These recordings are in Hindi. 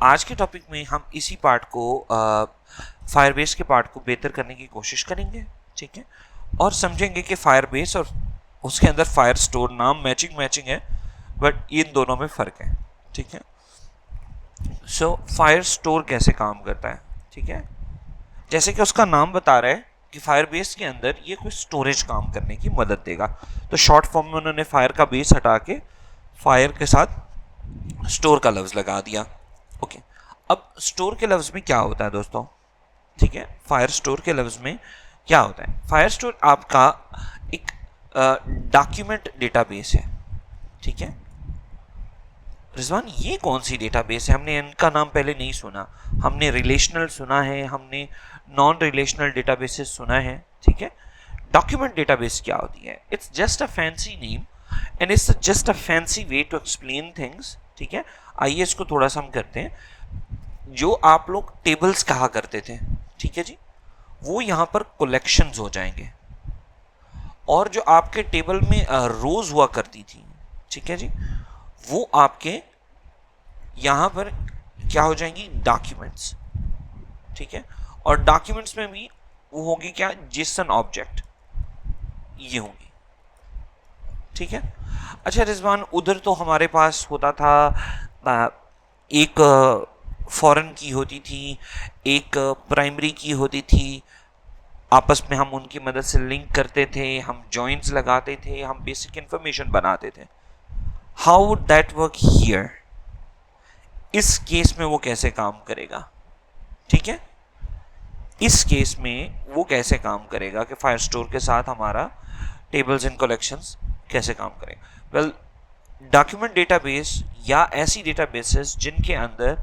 आज के टॉपिक में हम इसी पार्ट को फायरबेस के पार्ट को बेहतर करने की कोशिश करेंगे, ठीक है, और समझेंगे कि फायरबेस और उसके अंदर फायर स्टोर नाम मैचिंग है, बट इन दोनों में फ़र्क है, ठीक है। फायर स्टोर कैसे काम करता है, ठीक है, जैसे कि उसका नाम बता रहा है कि फायरबेस के अंदर ये कोई स्टोरेज काम करने की मदद देगा। तो शॉर्ट फॉर्म में उन्होंने फायर का बेस हटा के फायर के साथ स्टोर का लफ्ज़ लगा दिया। ओके, अब स्टोर के लफ्ज़ में क्या होता है दोस्तों, ठीक है, फायर स्टोर के लफ्ज़ में क्या होता है। फायर स्टोर आपका एक डॉक्यूमेंट डेटाबेस है, ठीक है। रिजवान, ये कौन सी डेटाबेस है? हमने इनका नाम पहले नहीं सुना। हमने रिलेशनल सुना है, हमने नॉन रिलेशनल डेटाबेसेस सुना है, ठीक है। डॉक्यूमेंट डेटाबेस क्या होती है? It's just a fancy name and it's just a fancy way to explain things, ठीक है। आइए इसको थोड़ा सा हम करते हैं। जो आप लोग टेबल्स कहा करते थे, ठीक है जी, वो यहाँ पर कलेक्शंस हो जाएंगे, और जो आपके टेबल में रोज हुआ करती थी, ठीक है जी, वो आपके यहाँ पर क्या हो जाएंगी? डॉक्यूमेंट्स, ठीक है। और डॉक्यूमेंट्स में भी वो होगी क्या? जेसन ऑब्जेक्ट, ये होंगी, ठीक है। अच्छा रिजवान, उधर तो हमारे पास होता था एक फॉरेन की होती थी, एक प्राइमरी की होती थी, आपस में हम उनकी मदद से लिंक करते थे, हम जॉइंट्स लगाते थे, हम बेसिक इंफॉर्मेशन बनाते थे। How would that work here? इस केस में वो कैसे काम करेगा, ठीक है। इस केस में वो कैसे काम करेगा कि फायर स्टोर के साथ हमारा टेबल्स एंड कलेक्शंस कैसे काम करेगा? वेल, डॉक्यूमेंट डेटाबेस या ऐसी डेटाबेसेस जिनके अंदर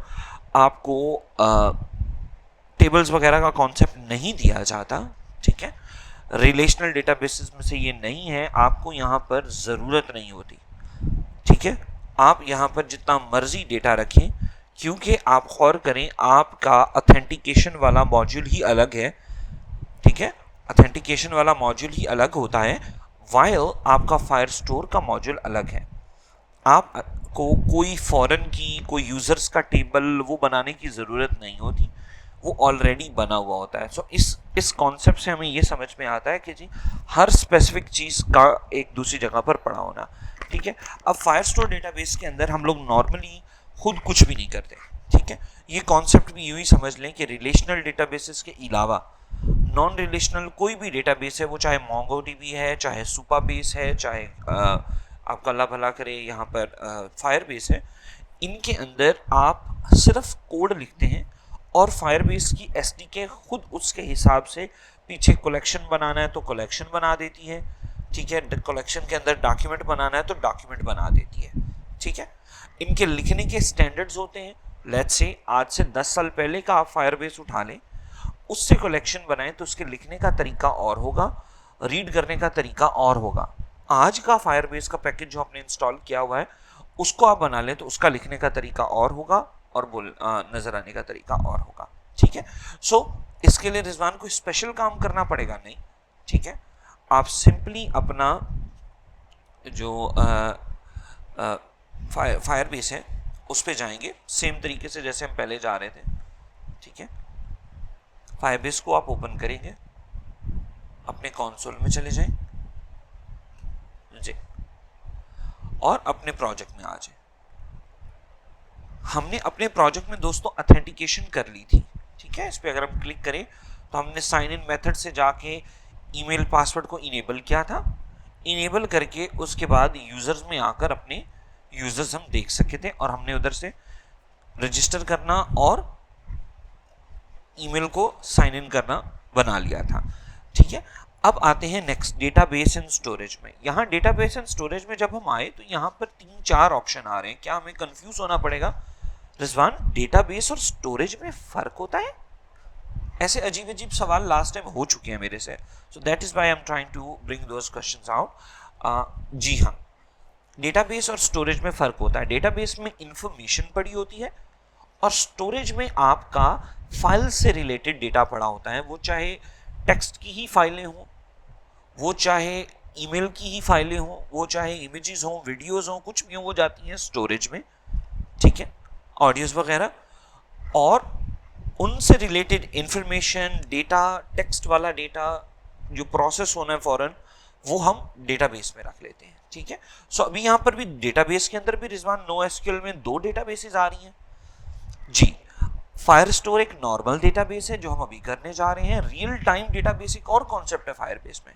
आपको टेबल्स वगैरह का कॉन्सेप्ट नहीं दिया जाता, ठीक है, रिलेशनल डेटाबेसेस में से ये नहीं है, आपको यहाँ पर ज़रूरत नहीं होती, ठीक है। आप यहाँ पर जितना मर्जी डेटा रखें, क्योंकि आप गौर करें आपका ऑथेंटिकेशन वाला मॉड्यूल ही अलग है, ठीक है, ऑथेंटिकेशन वाला मॉड्यूल ही अलग होता है, वाइल आपका फायर स्टोर का मॉड्यूल अलग है। आपको कोई फॉरेन की, कोई यूजर्स का टेबल वो बनाने की ज़रूरत नहीं होती, वो ऑलरेडी बना हुआ होता है। सो इस कॉन्सेप्ट से हमें ये समझ में आता है कि जी हर स्पेसिफिक चीज़ का एक दूसरी जगह पर पड़ा होना, ठीक है। अब फायर स्टोर डेटाबेस के अंदर हम लोग नॉर्मली खुद कुछ भी नहीं करते, ठीक है। ये कॉन्सेप्ट भी यूं ही समझ लें कि रिलेशनल डेटाबेसेस के अलावा नॉन रिलेशनल कोई भी डेटाबेस है, वो चाहे मोंगो डीबी है, चाहे सुपाबेस है, चाहे आपका अल्लाह भला करे यहाँ पर फायरबेस है, इनके अंदर आप सिर्फ कोड लिखते हैं और फायरबेस की एसडीके खुद उसके हिसाब से पीछे कलेक्शन बनाना है तो कलेक्शन बना देती है, ठीक है। कलेक्शन के अंदर डॉक्यूमेंट बनाना है तो डॉक्यूमेंट बना देती है, ठीक है। इनके लिखने के स्टैंडर्ड्स होते हैं। लेट्स से आज से 10 साल पहले का आप फायरबेस उठा लें, उससे कलेक्शन बनाएं तो उसके लिखने का तरीका और होगा, रीड करने का तरीका और होगा। आज का फायरबेस का पैकेज जो आपने इंस्टॉल किया हुआ है, उसको आप बना लें तो उसका लिखने का तरीका और होगा और नजर आने का तरीका और होगा, ठीक है। इसके लिए रिजवान को स्पेशल काम करना पड़ेगा नहीं, ठीक है। आप सिंपली अपना जो फायरबेस है उस पर जाएंगे सेम तरीके से जैसे हम पहले जा रहे थे, ठीक है। फायरबेस को आप ओपन करेंगे, अपने कंसोल में चले जाएं जी, और अपने प्रोजेक्ट में आ जाए। हमने अपने प्रोजेक्ट में दोस्तों ऑथेंटिकेशन कर ली थी, ठीक है। इस पर अगर हम क्लिक करें तो हमने साइन इन मेथड से जाके ईमेल पासवर्ड को इनेबल किया था, इनेबल करके उसके बाद यूजर्स में आकर अपने यूजर्स हम देख सके थे, और हमने उधर से रजिस्टर करना और ईमेल को साइन इन करना बना लिया था, ठीक है। अब आते हैं नेक्स्ट, डेटाबेस एंड स्टोरेज में। यहाँ डेटाबेस एंड स्टोरेज में जब हम आए तो यहाँ पर 3-4 ऑप्शन आ रहे हैं। क्या हमें कंफ्यूज होना पड़ेगा रिजवान, डेटाबेस और स्टोरेज में फर्क होता है? ऐसे अजीब अजीब सवाल लास्ट टाइम हो चुके हैं मेरे से, so that is why I am trying to bring those questions out. जी हाँ, डेटाबेस और स्टोरेज में फर्क होता है। डेटाबेस में इंफॉर्मेशन पड़ी होती है और स्टोरेज में आपका फाइल से रिलेटेड डेटा पड़ा होता है, वो चाहे टेक्स्ट की ही फाइलें हों, वो चाहे ईमेल की ही फाइलें हों, वो चाहे इमेजेस हों, वीडियोस हों, कुछ भी हों, वो जाती हैं स्टोरेज में, ठीक है। ऑडियोज वगैरह, और उनसे रिलेटेड इंफॉर्मेशन, डेटा, टेक्स्ट वाला डेटा जो प्रोसेस होना है फौरन, वो हम डेटाबेस में रख लेते हैं। ठीक है, सो अभी यहां पर भी डेटाबेस के अंदर भी रिजवान नो एसक्यूएल में 2 डेटाबेसेस आ रही हैं जी। फायरस्टोर एक नॉर्मल डेटाबेस है जो हम अभी करने जा रहे हैं। रियल टाइम डेटाबेस एक और कॉन्सेप्ट है फायरबेस में।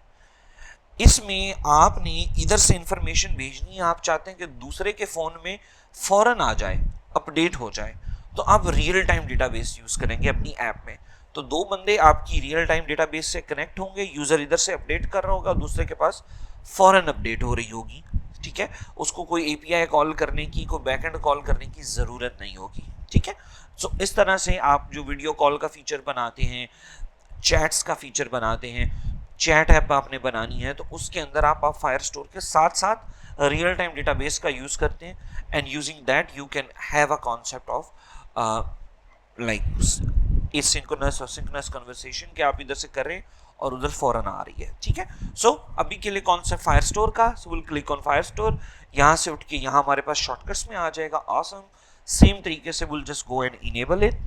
इसमें आपने इधर से इंफॉर्मेशन भेजनी है, आप चाहते हैं कि दूसरे के फोन में फौरन आ जाए, अपडेट हो जाए, तो आप रियल टाइम डेटाबेस यूज करेंगे अपनी ऐप में। तो 2 बंदे आपकी रियल टाइम डेटाबेस से कनेक्ट होंगे, यूजर इधर से अपडेट कर रहा होगा, दूसरे के पास फौरन अपडेट हो रही होगी। ठीक है, उसको कोई एपीआई कॉल करने की, कोई बैकएंड कॉल करने की जरूरत नहीं होगी। ठीक है, सो इस तरह से आप जो वीडियो कॉल का फीचर बनाते हैं, चैट्स का फीचर बनाते हैं, चैट ऐप आपने बनानी है, तो उसके अंदर आप फायरस्टोर के साथ साथ रियल टाइम डेटाबेस का यूज करते हैं, and using that you can have a concept of like asynchronous और सिंक्रोनस कन्वर्सेशन कि आप इधर से कर रहे हैं और उधर फौरन आ रही है। ठीक है, सो अभी के लिए कॉन्सेप्ट फायरस्टोर का, so will click on Firestore. यहाँ से उठ के यहाँ हमारे पास शॉर्टकट्स में आ जाएगा, ऑसम। सेम तरीके से will just go and enable it.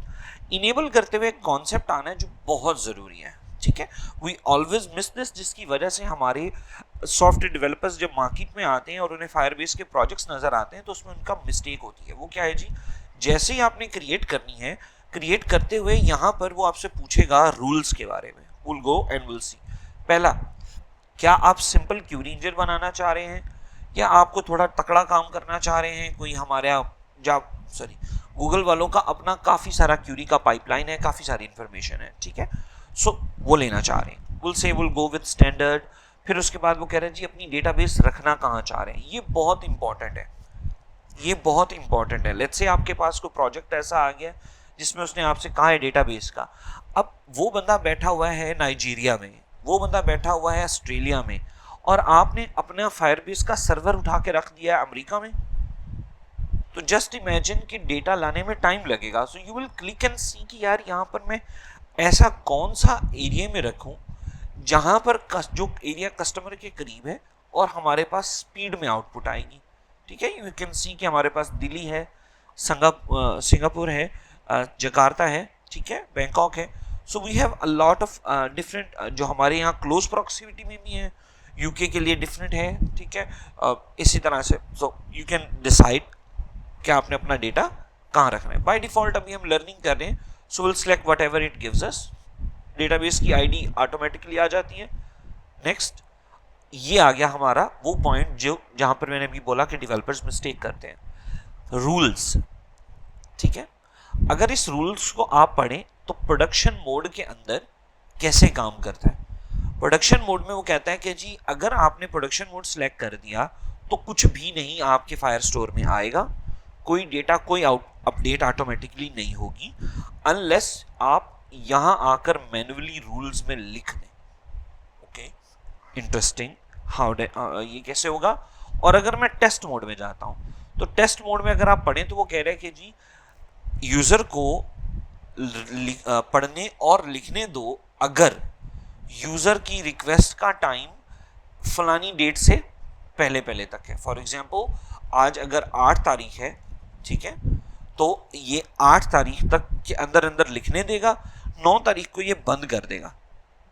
Enable करते हुए एक कॉन्सेप्ट आना है जो बहुत ज़रूरी है। ठीक है, वी ऑलवेज मिस दिस, जिसकी वजह से हमारे सॉफ्टवेयर डेवलपर्स जब मार्केट में आते हैं और उन्हें फायरबेस के प्रोजेक्ट्स नज़र आते हैं तो उसमें उनका मिस्टेक होती है। वो क्या है जी, जैसे ही आपने क्रिएट करनी है, क्रिएट करते हुए यहाँ पर वो आपसे पूछेगा रूल्स के बारे में। Will go and will see. पहला, क्या आप सिंपल क्यूरी इंजन बनाना चाह रहे हैं या आपको थोड़ा तकड़ा काम करना चाह रहे हैं? कोई हमारे गूगल वालों का अपना काफ़ी सारा क्यूरी का पाइपलाइन है, काफ़ी सारी इंफॉर्मेशन है। ठीक है, सो वो लेना चाह रहे हैं, विल गो विद स्टैंडर्ड। फिर उसके बाद वो कह रहे हैं जी अपनी डेटाबेस रखना कहाँ चाह रहे हैं। ये बहुत इंपॉर्टेंट है, ये बहुत इंपॉर्टेंट है। लेट्स से आपके पास कोई प्रोजेक्ट ऐसा आ गया जिसमें उसने आपसे कहा है डेटाबेस का, अब वो बंदा बैठा हुआ है नाइजीरिया में, वो बंदा बैठा हुआ है ऑस्ट्रेलिया में, और आपने अपना फायरबेस का सर्वर उठा के रख दिया है अमेरिका में, तो जस्ट इमेजिन कि डेटा लाने में टाइम लगेगा। So you will click and see कि यार यहाँ पर मैं ऐसा कौन सा एरिया में रखूं जहां पर जो एरिया कस्टमर के करीब है और हमारे पास स्पीड में आउटपुट आएगी। ठीक है, यू कैन सी कि हमारे पास दिल्ली है, सिंगापुर है, जकार्ता है, ठीक है, बैंकॉक है। So we have a lot of different, जो हमारे यहाँ क्लोज प्रॉक्सिमिटी में भी है, यूके के लिए डिफरेंट है। ठीक है, इसी तरह से सो यू कैन डिसाइड कि आपने अपना डेटा कहाँ रखना है। बाय डिफॉल्ट अभी हम लर्निंग कर रहे हैं, so will select whatever it gives us. Database की आईडी ऑटोमेटिकली आ जाती है। नेक्स्ट, ये आ गया हमारा वो पॉइंट जो जहां पर मैंने अभी बोला कि डेवलपर्स मिस्टेक करते हैं, रूल्स। ठीक है, अगर इस रूल्स को आप पढ़ें तो प्रोडक्शन मोड के अंदर कैसे काम करता है। प्रोडक्शन मोड में वो कहता है कि जी अगर आपने प्रोडक्शन मोड सिलेक्ट कर दिया तो कुछ भी नहीं आपके फायरस्टोर में आएगा, कोई डेटा, कोई अपडेट ऑटोमेटिकली नहीं होगी, अनलेस आप यहां आकर मैन्युअली रूल्स में लिख दें। ओके, इंटरेस्टिंग, ये कैसे होगा। और अगर मैं टेस्ट मोड में जाता हूं तो टेस्ट मोड में अगर आप पढ़ें तो वो कह रहे हैं कि जी यूजर को पढ़ने और लिखने दो अगर यूजर की रिक्वेस्ट का टाइम फलानी डेट से पहले पहले तक है। फॉर एग्जांपल आज अगर 8 तारीख है, ठीक है, तो ये 8 तारीख तक के अंदर अंदर लिखने देगा, 9 तारीख को ये बंद कर देगा।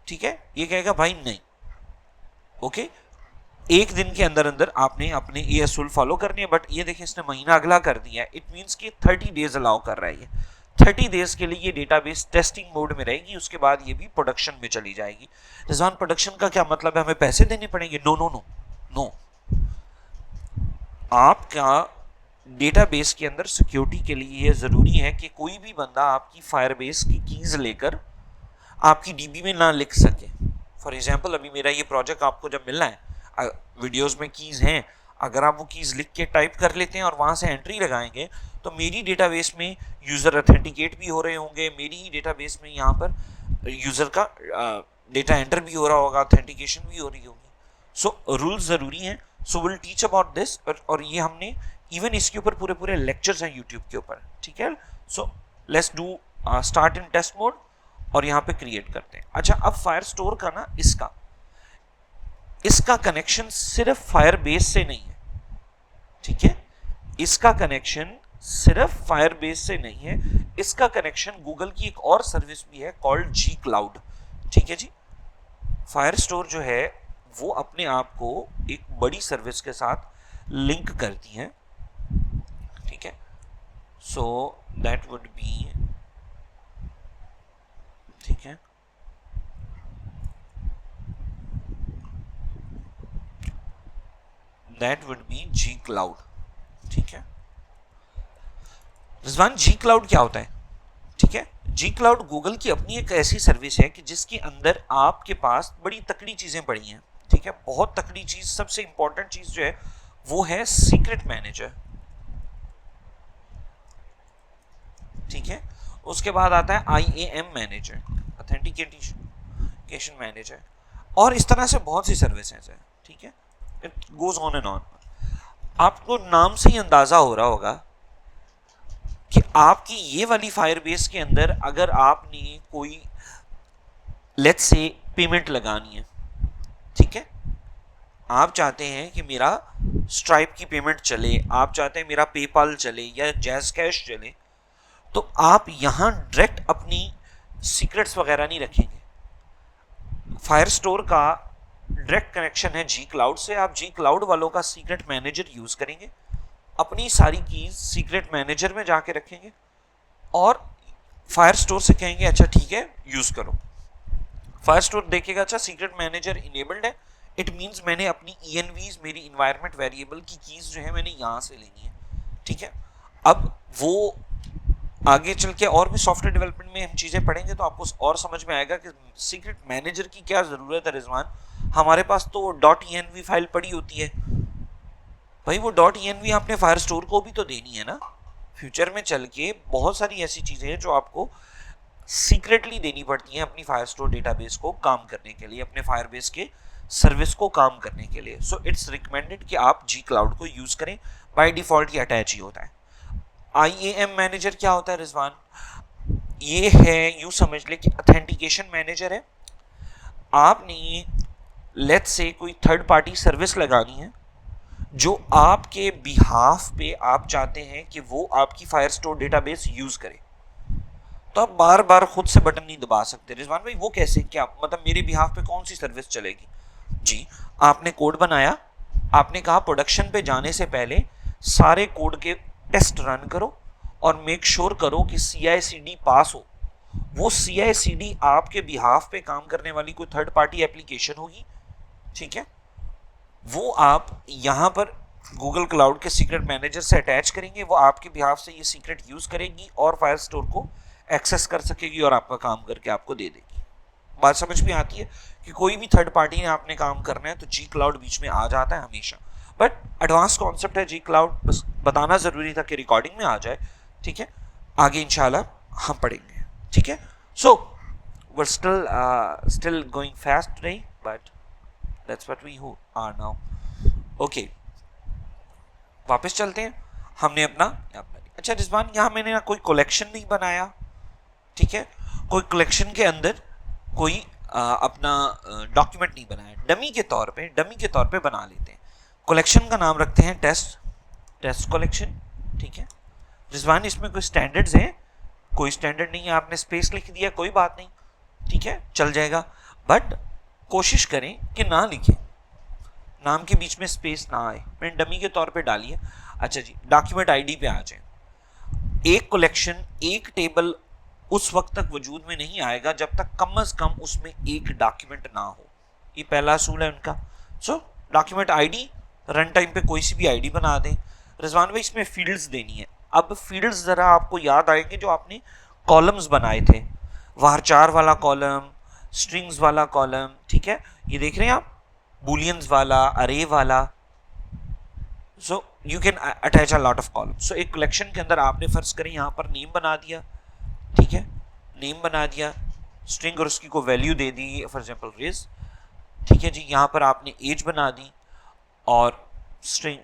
ठीक है, ये कहेगा भाई नहीं, ओके, एक दिन के अंदर अंदर आपने अपने ये असूल फॉलो करनी है। बट ये देखिए इसने महीना अगला कर दिया है, इट मींस कि 30 डेज अलाउ कर रहा है। ये 30 डेज के लिए ये डेटाबेस टेस्टिंग मोड में रहेगी, उसके बाद ये भी प्रोडक्शन में चली जाएगी। रिजवान प्रोडक्शन का क्या मतलब है, हमें पैसे देने पड़ेंगे? नो नो नो नो, आपका डेटाबेस के अंदर सिक्योरिटी के लिए ये जरूरी है कि कोई भी बंदा आपकी फायरबेस की कीज लेकर आपकी डीबी में ना लिख सके। फॉर एग्जांपल अभी मेरा ये प्रोजेक्ट आपको जब मिलना है, वीडियोस में कीज हैं, अगर आप वो कीज लिख के टाइप कर लेते हैं और वहां से एंट्री लगाएंगे तो मेरी डेटाबेस में यूजर ऑथेंटिकेट भी हो रहे होंगे, मेरी ही डेटाबेस में यहाँ पर यूजर का डेटा एंटर भी हो रहा होगा, ऑथेंटिकेशन भी हो रही होगी। सो रूल्स जरूरी हैं। So will teach about this, और ये हमने इवन इसके ऊपर पूरे पूरे लेक्चर्स हैं यूट्यूब के ऊपर। ठीक है, so let's do start in test mode और यहाँ पे क्रिएट करते हैं। अच्छा, अब फायरस्टोर का ना इसका कनेक्शन सिर्फ फायरबेस से नहीं है। ठीक है, इसका कनेक्शन सिर्फ फायरबेस से नहीं है, इसका कनेक्शन गूगल की एक और सर्विस भी है कॉल्ड जी क्लाउड। ठीक है जी, फायरस्टोर जो है वो अपने आप को एक बड़ी सर्विस के साथ लिंक करती है। ठीक है, सो दैट वुड बी, ठीक है, that would be G cloud. ठीक है रिजवान, जी क्लाउड क्या होता है? ठीक है, जी क्लाउड गूगल की अपनी एक ऐसी सर्विस है कि जिसके अंदर आपके पास बड़ी तकड़ी चीजें पड़ी हैं। ठीक है, बहुत तकड़ी चीज, सबसे इंपॉर्टेंट चीज जो है वो है सीक्रेट मैनेजर। ठीक है, उसके बाद आता है IAM मैनेजर, ऑथेंटिकेशन मैनेजर, और इस तरह से बहुत सी सर्विसेज है। ठीक है, it goes on and on. आपको नाम से ही अंदाजा हो रहा होगा कि आपकी ये वाली फायरबेस के अंदर अगर आपने कोई लेट्स से पेमेंट लगानी है, ठीक है, आप चाहते हैं कि मेरा स्ट्राइप की पेमेंट चले, आप चाहते हैं मेरा पेपाल चले या जैज कैश चले, तो आप यहां डायरेक्ट अपनी सीक्रेट्स वगैरह नहीं रखेंगे। फायरस्टोर का डायरेक्ट कनेक्शन है जी क्लाउड से, आप जी क्लाउड वालों का सीक्रेट मैनेजर यूज करेंगे, अपनी सारी कीज सीक्रेट मैनेजर में जाके रखेंगे और फायरस्टोर से कहेंगे अच्छा ठीक है यूज करो। फायरस्टोर देखेगा अच्छा सीक्रेट मैनेजर इनेबल्ड है, इट मींस मैंने अपनी ENVs, मेरी इन्वायरमेंट वेरिएबल की कीज जो है मैंने यहां से लेनी है। ठीक है, अब वो आगे चल के और भी सॉफ्टवेयर डेवलपमेंट में हम चीजें पढ़ेंगे तो आपको और समझ में आएगा कि सीक्रेट मैनेजर की क्या जरूरत है। रिजवान, हमारे पास तो .env फाइल पड़ी होती है भाई, वो .env आपने फायरस्टोर को भी तो देनी है ना। फ्यूचर में चल के बहुत सारी ऐसी चीजें हैं जो आपको सीक्रेटली देनी पड़ती हैं अपनी फायरस्टोर डेटाबेस को काम करने के लिए, अपने फायरबेस के सर्विस को काम करने के लिए। सो इट्स रिकमेंडेड कि आप जी क्लाउड को यूज करें, बाय डिफॉल्ट ये अटैच ही होता है। IAM मैनेजर क्या होता है रिजवान? ये है, यूं समझ ले कि ऑथेंटिकेशन मैनेजर है। आपने लेट्स से कोई थर्ड पार्टी सर्विस लगानी है जो आपके बिहाफ पे आप चाहते हैं कि वो आपकी फायरस्टोर डेटाबेस यूज करे, तो आप बार बार खुद से बटन नहीं दबा सकते। रिजवान भाई वो कैसे, क्या मतलब मेरे बिहाफ पे कौन सी सर्विस चलेगी? जी, आपने कोड बनाया, आपने कहा प्रोडक्शन पे जाने से पहले सारे कोड के टेस्ट रन करो और मेक श्योर करो कि CI/CD पास हो। वो CI/CD आपके बिहाफ पे काम करने वाली कोई थर्ड पार्टी एप्लीकेशन होगी, ठीक है, वो आप यहां पर गूगल क्लाउड के सीक्रेट मैनेजर से अटैच करेंगे, वो आपके बिहाफ से ये सीक्रेट यूज करेगी और फायरस्टोर को एक्सेस कर सकेगी और आपका काम करके आपको दे देगी। बात समझ में आती है कि कोई भी थर्ड पार्टी ने आपने काम करना है तो जी क्लाउड बीच में आ जाता है हमेशा। बट एडवांस कॉन्सेप्ट है जी क्लाउड, बस बताना जरूरी था कि रिकॉर्डिंग में आ जाए। ठीक है, आगे इंशाल्लाह हम पढ़ेंगे। ठीक है, सो we're still going fast today, but that's what we are now. Okay, वापस चलते हैं। हमने अपना अच्छा रिजवान, यहाँ मैंने ना कोई कलेक्शन नहीं बनाया, ठीक है, कोई कलेक्शन के अंदर कोई अपना डॉक्यूमेंट नहीं बनाया, डमी के तौर पे बना लेते हैं। कलेक्शन का नाम रखते हैं टेस्ट कलेक्शन। ठीक है रिजवान, इसमें कोई स्टैंडर्ड्स हैं? कोई स्टैंडर्ड नहीं है, आपने स्पेस लिख दिया कोई बात नहीं, ठीक है चल जाएगा, बट कोशिश करें कि ना लिखें, नाम के बीच में स्पेस ना आए। मैंने डमी के तौर पे डाली है। अच्छा जी, डॉक्यूमेंट आईडी पे आ जाए। एक कलेक्शन, एक टेबल उस वक्त तक वजूद में नहीं आएगा जब तक कम से कम उसमें एक डॉक्यूमेंट ना हो, ये पहला असूल है उनका। सो डॉक्यूमेंट आईडी, रन टाइम पे कोई सी भी आईडी बना दें। रिजवान भाई इसमें फील्ड्स देनी है। अब फील्ड्स जरा आपको याद आएंगे जो आपने कॉलम्स बनाए थे, वारचार वाला कॉलम, स्ट्रिंग्स वाला कॉलम, ठीक है, ये देख रहे हैं आप, बूलियंस वाला, अरे वाला। So you can attach a lot of column. So एक कलेक्शन के अंदर आपने फर्ज करें यहाँ पर नेम बना दिया, ठीक है, नेम बना दिया, स्ट्रिंग और उसकी को वैल्यू दे दी, फॉर एग्जांपल रेज, ठीक है जी, यहाँ पर आपने एज बना दी और स्ट्रिंग,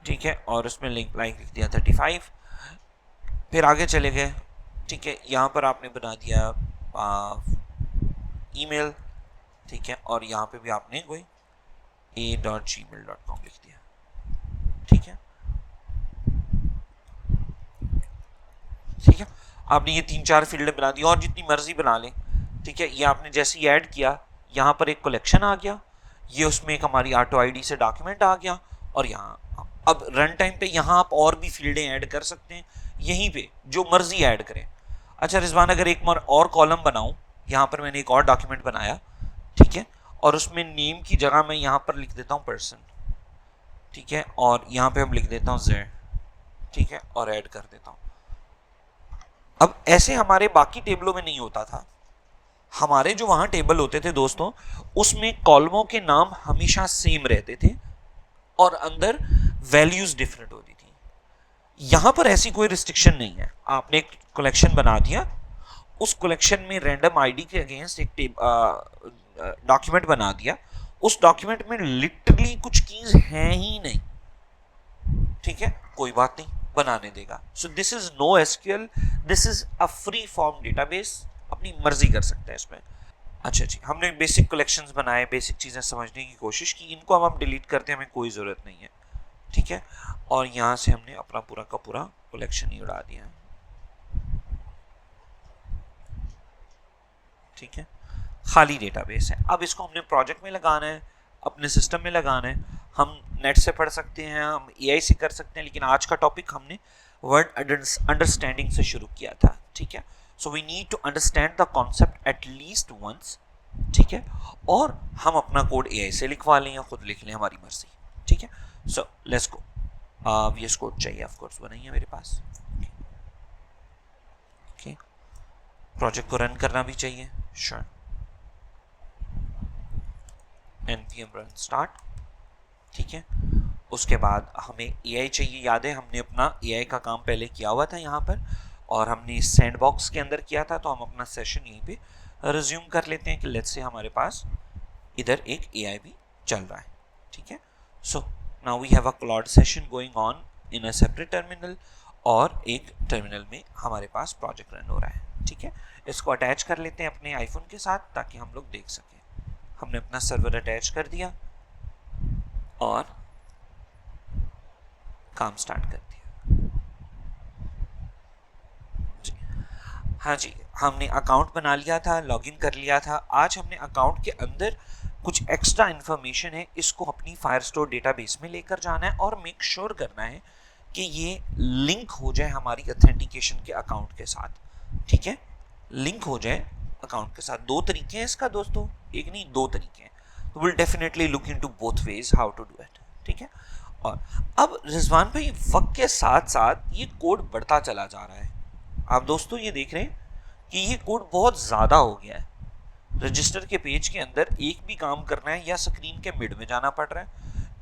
ठीक है, और उसमें लिंक लिख दिया 35। फिर आगे चले गए, ठीक है, यहाँ पर आपने बना दिया ईमेल, ठीक है, और यहाँ पे भी आपने कोई a.gmail.com लिख दिया, ठीक है। ठीक है, आपने ये 3-4 फील्ड बना दी और जितनी मर्जी बना लें, ठीक है। ये आपने जैसे ही ऐड किया, यहाँ पर एक कलेक्शन आ गया, ये उसमें एक हमारी ऑटो आईडी से डॉक्यूमेंट आ गया, और यहाँ अब रन टाइम पे यहाँ आप और भी फील्डें ऐड कर सकते हैं, यहीं पे जो मर्जी ऐड करें। अच्छा रिजवान, अगर एक और कॉलम बनाऊं, यहाँ पर मैंने एक और डॉक्यूमेंट बनाया, ठीक है, और उसमें नेम की जगह मैं यहाँ पर लिख देता हूँ पर्सन, ठीक है, और यहाँ पे हम लिख देता हूँ जेड, ठीक है, और ऐड कर देता हूँ। अब ऐसे हमारे बाकी टेबलों में नहीं होता था। हमारे जो वहां टेबल होते थे दोस्तों, उसमें कॉलमों के नाम हमेशा सेम रहते थे और अंदर वैल्यूज डिफरेंट होती थी। यहां पर ऐसी कोई रिस्ट्रिक्शन नहीं है। आपने एक कलेक्शन बना दिया, उस कलेक्शन में रैंडम आईडी के अगेंस्ट एक डॉक्यूमेंट बना दिया, उस डॉक्यूमेंट में लिटरली कुछ कीज हैं ही नहीं, ठीक है, कोई बात नहीं, बनाने देगा। So this is no SQL, this is a free form database, अपनी मर्जी कर सकते हैं इसमें। अच्छा जी, हमने बेसिक कलेक्शंस बनाए, बेसिक चीज़ें समझने की कोशिश की, इनको अब हम डिलीट करते हैं, हमें कोई ज़रूरत नहीं है, ठीक है। और यहाँ से हमने अपना पूरा का पूरा कलेक्शन ही उड़ा दिया, ठीक है, खाली डेटाबेस है। अब इसको हमने प्रोजेक्ट में लगाना है, अपने सिस्टम में लगाना है। हम नेट से पढ़ सकते हैं, हम एआई से कर सकते हैं, लेकिन आज का टॉपिक हमने वर्ड अंडरस्टैंडिंग से शुरू किया था, ठीक है। So we need to understand the concept at least once, ठीक है, और हम अपना कोड एआई से लिखवा लें या खुद लिख लें, हमारी मर्जी, ठीक है। So let's go. VS code चाहिए, ऑफ कोर्स वो नहीं है मेरे पास, ओके। प्रोजेक्ट को रन करना भी चाहिए, श्योर। npm run start, ठीक है। उसके बाद हमें एआई चाहिए। याद है हमने अपना एआई का काम पहले किया हुआ था यहाँ पर, और हमने इस सैंडबॉक्स के अंदर किया था, तो हम अपना सेशन यहीं पे रिज्यूम कर लेते हैं कि लेट्स से हमारे पास इधर एक एआई भी चल रहा है, ठीक है। So now we have a cloud session going on in a separate terminal, और एक टर्मिनल में हमारे पास प्रोजेक्ट रन हो रहा है, ठीक है। इसको अटैच कर लेते हैं अपने आईफोन के साथ ताकि हम लोग देख सकें। हमने अपना सर्वर अटैच कर दिया और काम स्टार्ट कर दिया जी। हाँ जी, हमने अकाउंट बना लिया था, लॉगिन कर लिया था। आज हमने अकाउंट के अंदर कुछ एक्स्ट्रा इन्फॉर्मेशन है, इसको अपनी फायरस्टोर डेटाबेस में लेकर जाना है और मेक श्योर करना है कि ये लिंक हो जाए हमारी ऑथेंटिकेशन के अकाउंट के साथ, ठीक है, लिंक हो जाए अकाउंट के साथ। दो तरीके हैं इसका दोस्तों, एक नहीं दो तरीके हैं, तो will definitely look into both ways how to do it, ठीक है। और अब रिजवान भाई, वक्त के साथ साथ ये कोड बढ़ता चला जा रहा है। आप दोस्तों ये देख रहे हैं कि ये कोड बहुत ज़्यादा हो गया है। रजिस्टर के पेज के अंदर एक भी काम करना है या स्क्रीन के मिड में जाना पड़ रहा है,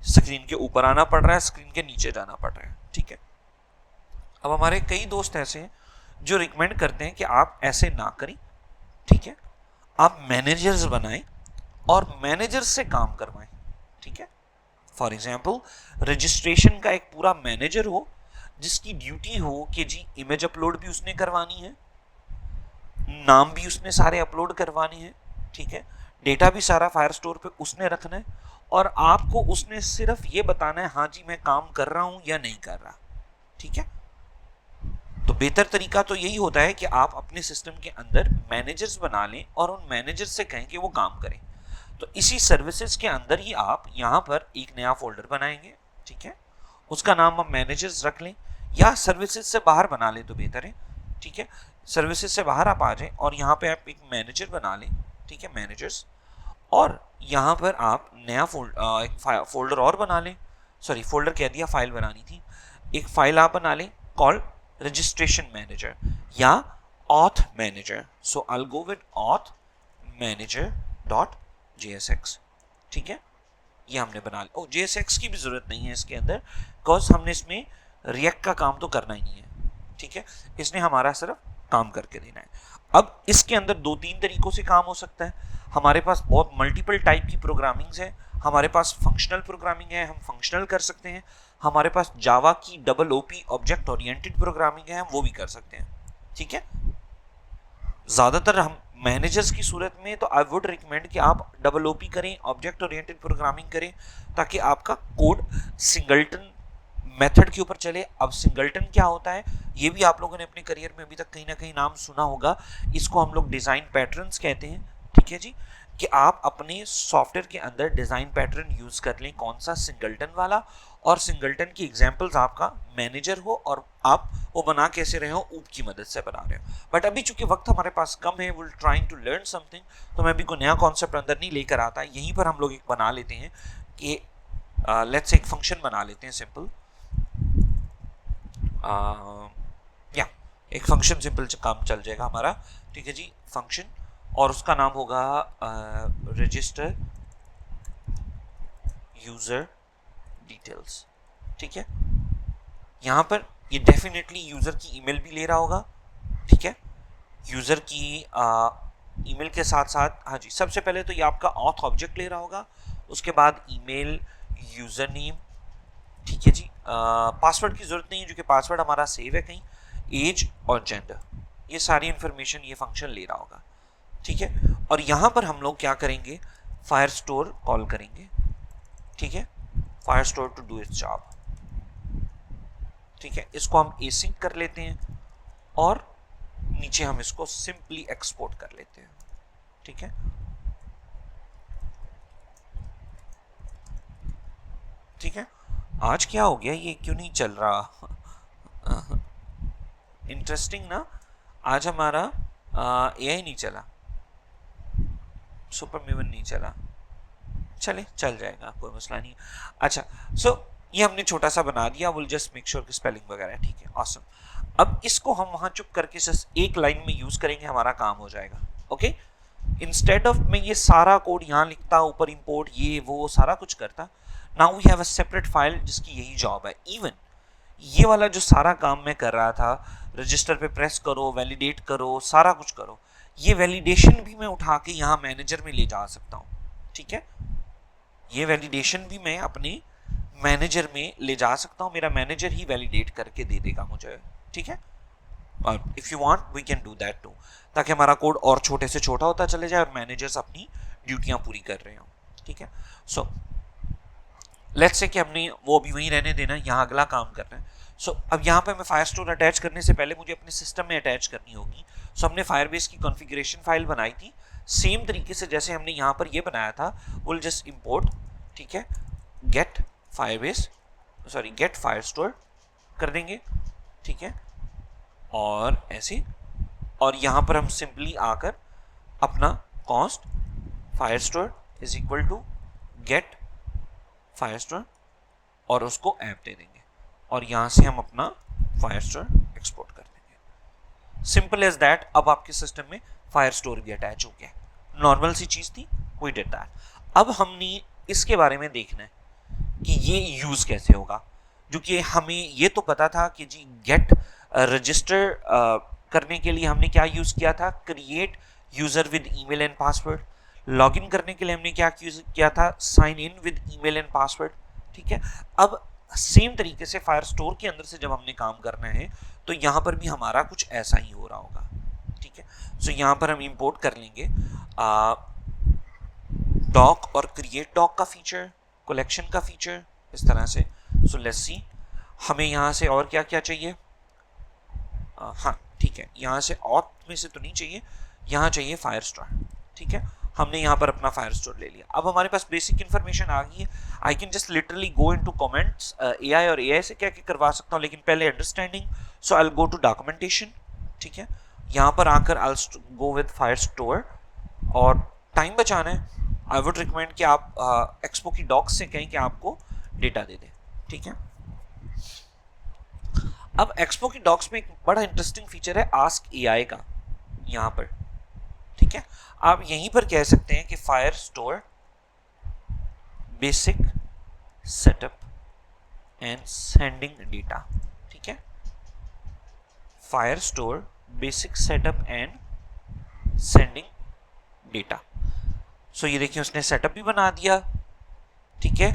स्क्रीन के ऊपर आना पड़ रहा है, स्क्रीन के नीचे जाना पड़ रहा है, ठीक है। अब हमारे कई दोस्त ऐसे हैं जो रिकमेंड करते हैं कि आप ऐसे ना करें, ठीक है, आप मैनेजर्स बनाएं और मैनेजर से काम करवाएं, ठीक है। फॉर एग्जाम्पल, रजिस्ट्रेशन का एक पूरा मैनेजर हो जिसकी ड्यूटी हो कि जी इमेज अपलोड भी उसने करवानी है, नाम भी उसने सारे अपलोड करवाने हैं, ठीक है, डेटा भी सारा फायरस्टोर पे उसने रखना है, और आपको उसने सिर्फ ये बताना है हाँ जी मैं काम कर रहा हूं या नहीं कर रहा, ठीक है। तो बेहतर तरीका तो यही होता है कि आप अपने सिस्टम के अंदर मैनेजर्स बना लें और उन मैनेजर्स से कहें कि वो काम करें। तो इसी सर्विसेज के अंदर ही आप यहाँ पर एक नया फोल्डर बनाएंगे, ठीक है, उसका नाम आप मैनेजर्स रख लें, या सर्विसेज से बाहर बना लें तो बेहतर है, ठीक है। सर्विसेज से बाहर आप आ जाएं और यहाँ पे आप एक मैनेजर बना लें, ठीक है, मैनेजर्स, और यहाँ पर आप नया एक फोल्डर और बना लें, सॉरी फोल्डर कह दिया, फाइल बनानी थी, एक फाइल आप बना लें कॉल्ड रजिस्ट्रेशन मैनेजर या auth manager. So I will go with auth manager dot JSX, ठीक है, ये हमने बना लिया। JSX की भी जरूरत नहीं है इसके अंदर, बिकॉज हमने इसमें रिएक्ट का काम तो करना ही नहीं है, ठीक है, इसने हमारा सिर्फ काम करके देना है। अब इसके अंदर दो तीन तरीकों से काम हो सकता है। हमारे पास बहुत मल्टीपल टाइप की प्रोग्रामिंग है, हमारे पास फंक्शनल प्रोग्रामिंग है, हम फंक्शनल कर सकते हैं, हमारे पास जावा की OOP ऑब्जेक्ट ओरिएंटेड प्रोग्रामिंग है, हम वो भी कर सकते हैं, ठीक है। ज्यादातर हम मैनेजर्स की सूरत में तो आई वुड रिकमेंड कि आप OOP करें, ऑब्जेक्ट ओरिएंटेड प्रोग्रामिंग करें, ताकि आपका कोड सिंगल्टन मेथड के ऊपर चले। अब सिंगलटन क्या होता है ये भी आप लोगों ने अपने करियर में अभी तक कहीं ना कहीं नाम सुना होगा। इसको हम लोग डिजाइन पैटर्न्स कहते हैं, ठीक है जी, कि आप अपने सॉफ्टवेयर के अंदर डिजाइन पैटर्न यूज कर लें, कौन सा, सिंगलटन वाला। और सिंगलटन की एग्जांपल्स आपका मैनेजर हो और आप वो बना कैसे रहे हो, ऊप की मदद से बना रहे हो। बट अभी चूंकि वक्त हमारे पास कम है, will trying to learn something, तो मैं अभी कोई नया कॉन्सेप्ट अंदर नहीं लेकर आता। यहीं पर हम लोग एक बना लेते हैं कि लेट्स एक फंक्शन बना लेते हैं सिंपल, या एक फंक्शन सिंपल काम चल जाएगा हमारा, ठीक है जी, फंक्शन, और उसका नाम होगा रजिस्टर यूजर डिटेल्स, ठीक है। यहां पर ये डेफिनेटली यूजर की ईमेल भी ले रहा होगा, ठीक है, यूजर की ईमेल के साथ साथ, हाँ जी, सबसे पहले तो ये आपका ऑथ ऑब्जेक्ट ले रहा होगा, उसके बाद ईमेल, यूजर नेम, ठीक है जी, पासवर्ड की जरूरत नहीं है क्योंकि पासवर्ड हमारा सेव है कहीं, एज और जेंडर, ये सारी इंफॉर्मेशन ये फंक्शन ले रहा होगा, ठीक है। और यहां पर हम लोग क्या करेंगे, फायर स्टोर कॉल करेंगे, ठीक है, Firestore to do its job, ठीक है। इसको हम एसिंक कर लेते हैं और नीचे हम इसको सिंपली एक्सपोर्ट कर लेते हैं, ठीक है, ठीक है। आज क्या हो गया, ये क्यों नहीं चल रहा, इंटरेस्टिंग ना, आज हमारा एआई नहीं चला, सुपर म्यूवन नहीं चला, चले चल जाएगा, कोई मसला नहीं। अच्छा, सो ये हमने छोटा सा बना दिया, विल जस्ट मेक श्योर कि स्पेलिंग वगैरह ठीक है, ऑसम। अब इसको हम वहां चुप करके जस्ट एक लाइन में यूज करेंगे, हमारा काम हो जाएगा, ओके। इंस्टेड ऑफ मैं ये सारा कोड यहाँ लिखता, ऊपर इंपोर्ट ये वो सारा कुछ करता, now we have a separate file जिसकी यही जॉब है। इवन ये वाला जो सारा काम मैं कर रहा था, रजिस्टर पे प्रेस करो, वैलिडेट करो, सारा कुछ करो, ये वैलिडेशन भी मैं उठा के यहाँ मैनेजर में ले जा सकता हूँ, ठीक है। ये वैलिडेशन भी मैं अपने मैनेजर में ले जा सकता हूँ, मेरा मैनेजर ही वैलिडेट करके दे देगा मुझे, ठीक है। और if you want we can do that too, ताकि हमारा कोड और छोटे से छोटा होता चले जाए और मैनेजर्स अपनी ड्यूटियां पूरी कर रहे हो, ठीक है। सो लेट्स से कि हमने वो भी वहीं रहने देना, यहाँ अगला काम करना है। सो अब यहाँ पे मैं फायरस्टोर अटैच करने से पहले मुझे अपने सिस्टम में अटैच करनी होगी। सो हमने फायरबेस की कॉन्फ़िगरेशन फाइल बनाई थी, सेम तरीके से जैसे हमने यहाँ पर ये बनाया था, विल जस्ट इंपोर्ट, ठीक है, get Firebase, sorry get Firestore कर देंगे, ठीक है, और ऐसे, और यहाँ पर हम सिंपली आकर अपना const Firestore is equal to get Firestore और उसको ऐप दे देंगे, और यहाँ से हम अपना फायरस्टोर एक्सपोर्ट कर देंगे। Simple as that. अब आपके सिस्टम में फायरस्टोर भी अटैच हो गया, नॉर्मल सी चीज थी, वी डिड दैट। अब हमने इसके बारे में देखना है कि ये यूज कैसे होगा, जो कि हमें ये तो पता था कि जी गेट रजिस्टर करने के लिए हमने क्या यूज किया था, create user with email and password. Login करने के लिए हमने क्या किया था, sign in with email and password, ठीक है। अब सेम तरीके से फायरस्टोर के अंदर से जब हमने काम करना है तो यहाँ पर भी हमारा कुछ ऐसा ही हो रहा होगा, ठीक है। सो यहाँ पर हम इंपोर्ट कर लेंगे डॉक और क्रिएट डॉक का फीचर, कलेक्शन का फीचर, इस तरह से। सो लेट्स सी हमें यहाँ से और क्या क्या चाहिए, हाँ ठीक है, यहाँ से ऑथ में से तो नहीं चाहिए, यहाँ चाहिए फायरस्टोर, ठीक है। हमने यहाँ पर अपना फायरस्टोर ले लिया। अब हमारे पास बेसिक इन्फॉर्मेशन आ गई है, I can just literally go into comments, AI और एआई से क्या क्या करवा सकता हूँ, लेकिन पहले understanding. So I will go to documentation, ठीक है, यहाँ पर आकर I will go with Firestore, और टाइम बचाना है, आई वुड रिकमेंड कि आप एक्सपो की डॉक्स से कहें कि आपको डेटा दे दें, ठीक है। अब एक्सपो की डॉक्स में एक बड़ा इंटरेस्टिंग फीचर है आस्क एआई का, यहाँ पर, ठीक है। आप यहीं पर कह सकते हैं कि Firestore basic setup and sending data, ठीक है, Firestore basic setup and sending data. So ये देखिए उसने सेटअप भी बना दिया, ठीक है,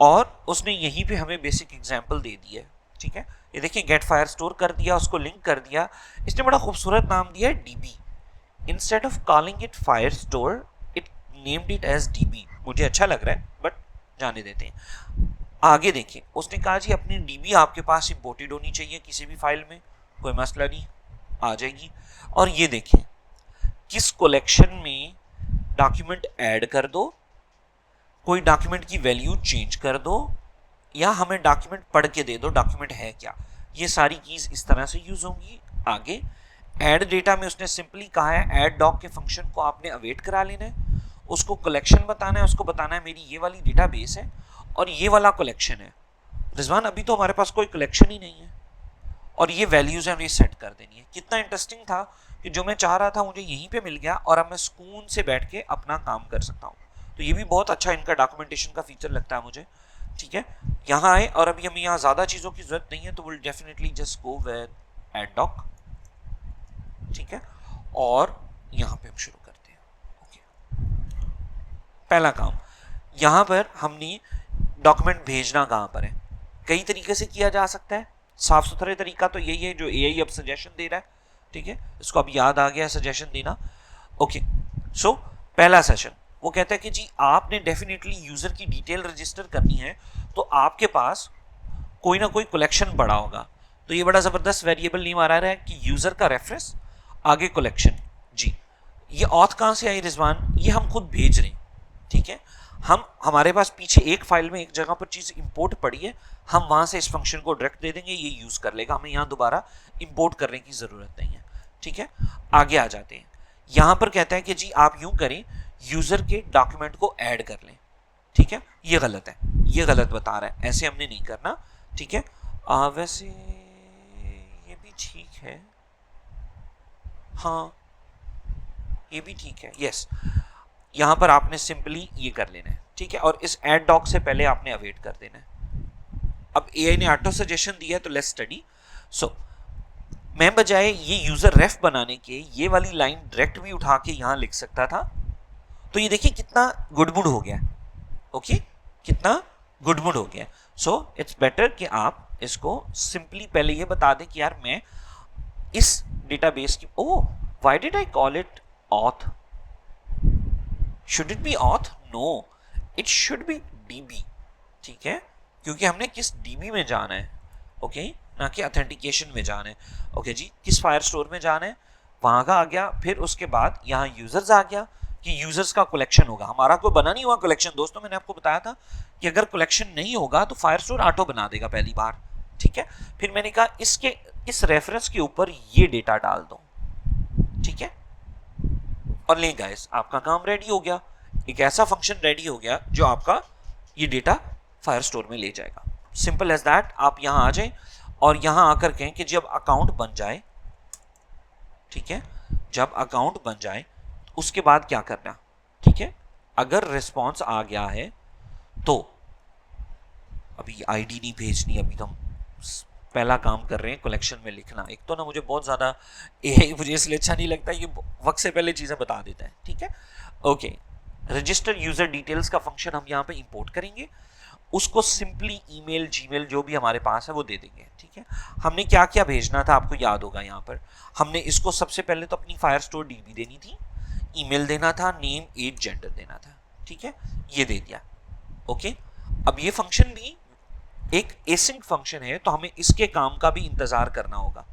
और उसने यहीं पे हमें बेसिक एग्जांपल दे दिया है, ठीक है। ये देखिए गेट फायरस्टोर कर दिया, उसको लिंक कर दिया, इसने बड़ा खूबसूरत नाम दिया है dB. Instead of calling it Firestore, it named it as DB। मुझे अच्छा लग रहा है बट जाने देते हैं। आगे देखिए, उसने कहा जी अपनी डीबी आपके पास इंपोर्टेड होनी चाहिए किसी भी फाइल में, कोई मसला नहीं, आ जाएगी। और ये देखिए किस कलेक्शन में डॉक्यूमेंट ऐड कर दो, कोई डॉक्यूमेंट की वैल्यू चेंज कर दो, या हमें डॉक्यूमेंट पढ़ के दे दो डॉक्यूमेंट है क्या, ये सारी कीज इस तरह से यूज होंगी। आगे ऐड डेटा में उसने सिंपली कहा है ऐड डॉक के फंक्शन को आपने अवेट करा लेना है, उसको कलेक्शन बताना है, उसको बताना है मेरी ये वाली डेटाबेस है और ये वाला कलेक्शन है। रिजवान अभी तो हमारे पास कोई कलेक्शन ही नहीं है और ये वैल्यूज है, ये सेट कर देनी है। कितना इंटरेस्टिंग था कि जो मैं चाह रहा था मुझे यहीं पे मिल गया और अब मैं सुकून से बैठ के अपना काम कर सकता हूँ। तो ये भी बहुत अच्छा इनका डॉक्यूमेंटेशन का फीचर लगता है मुझे। ठीक है, यहाँ आए और अभी हमें यहाँ ज़्यादा चीज़ों की जरूरत नहीं है तो will definitely just go with add doc. ठीक है, और यहाँ पे हम शुरू करते हैं। ओके, पहला काम, यहाँ पर हमने डॉक्यूमेंट भेजना कहाँ पर है, कई तरीके से किया जा सकता है। साफ सुथरे तरीका तो यही है जो एआई अब सजेशन दे रहा है। ठीक है, इसको अब याद आ गया सजेशन देना। ओके, सो पहला सेशन वो कहता है कि जी आपने डेफिनेटली यूजर की डिटेल रजिस्टर करनी है तो आपके पास कोई ना कोई कलेक्शन पड़ा होगा। तो ये बड़ा जबरदस्त वेरिएबल नेम आ रहा है कि यूजर का रेफरेंस आगे कलेक्शन। जी ये ऑथ कहाँ से आई रिजवान, ये हम खुद भेज रहे हैं। ठीक है, हम हमारे पास पीछे एक फाइल में एक जगह पर चीज इंपोर्ट पड़ी है, हम वहां से इस फंक्शन को डायरेक्ट दे देंगे, ये यूज कर लेगा, हमें यहाँ दोबारा इंपोर्ट करने की जरूरत नहीं है। ठीक है, आगे आ जाते हैं। यहां पर कहता है कि जी आप यूं करें यूजर के डॉक्यूमेंट को ऐड कर लें। ठीक है, ये गलत है, ये गलत बता रहा है, ऐसे हमने नहीं करना। ठीक है, वैसे ये भी ठीक है, हाँ ये भी ठीक है, यस। यहां पर आपने सिंपली ये कर लेना है। ठीक है, और इस ऐड डॉक से पहले आपने अवेट कर देना है। अब एआई ने ऑटो सजेशन दिया तो लेट्स स्टडी। सो मैं बजाय ये यूजर रेफ बनाने के ये वाली लाइन डायरेक्ट भी उठा के यहां लिख सकता था। तो ये देखिए कितना गुडमुड हो गया। ओके, कितना गुडमुड हो गया। सो इट्स बेटर कि आप इसको सिंपली पहले ये बता दें कि यार मैं इस डेटाबेस की, oh why did I call it auth, should it be auth, no it should be DB. ठीक है, क्योंकि हमने किस डीबी में जाना है, ओके, ना कि ऑथेंटिकेशन में जाना है। ओके जी, किस फायर स्टोर में जाना है वहां का आ गया। फिर उसके बाद यहाँ यूजर्स आ गया कि यूजर्स का कलेक्शन होगा, हमारा कोई बना नहीं हुआ कलेक्शन। दोस्तों मैंने आपको बताया था कि अगर कलेक्शन नहीं होगा तो फायर स्टोर ऑटो बना देगा पहली बार। ठीक है, फिर मैंने कहा इसके इस रेफरेंस के ऊपर ये डेटा डाल दो। ठीक है, और ले गाइस आपका काम रेडी हो गया, एक ऐसा फंक्शन रेडी हो गया जो आपका ये डेटा फायर स्टोर में ले जाएगा। Simple as that. आप यहां आ जाएं और यहां आकर कहें कि जब अकाउंट बन जाए, ठीक है, जब अकाउंट बन जाए उसके बाद क्या करना। ठीक है, अगर रिस्पॉन्स आ गया है तो अभी आईडी नहीं भेजनी, अभी तो हम पहला काम कर रहे हैं कलेक्शन में लिखना। एक तो ना मुझे बहुत ज़्यादा एआई मुझे इसलिए अच्छा नहीं लगता, ये वक्त से पहले चीज़ें बता देता है। ठीक है, ओके, रजिस्टर यूजर डिटेल्स का फंक्शन हम यहाँ पे इंपोर्ट करेंगे, उसको सिंपली ईमेल जीमेल जो भी हमारे पास है वो दे देंगे। ठीक है, हमने क्या क्या भेजना था आपको याद होगा। यहाँ पर हमने इसको सबसे पहले तो अपनी फायर स्टोर डीबी देनी थी, ईमेल देना था, नेम एज जेंडर देना था। ठीक है, ये दे दिया। ओके, अब ये फंक्शन भी एक एसिंक फंक्शन है तो हमें इसके काम का भी इंतजार करना होगा।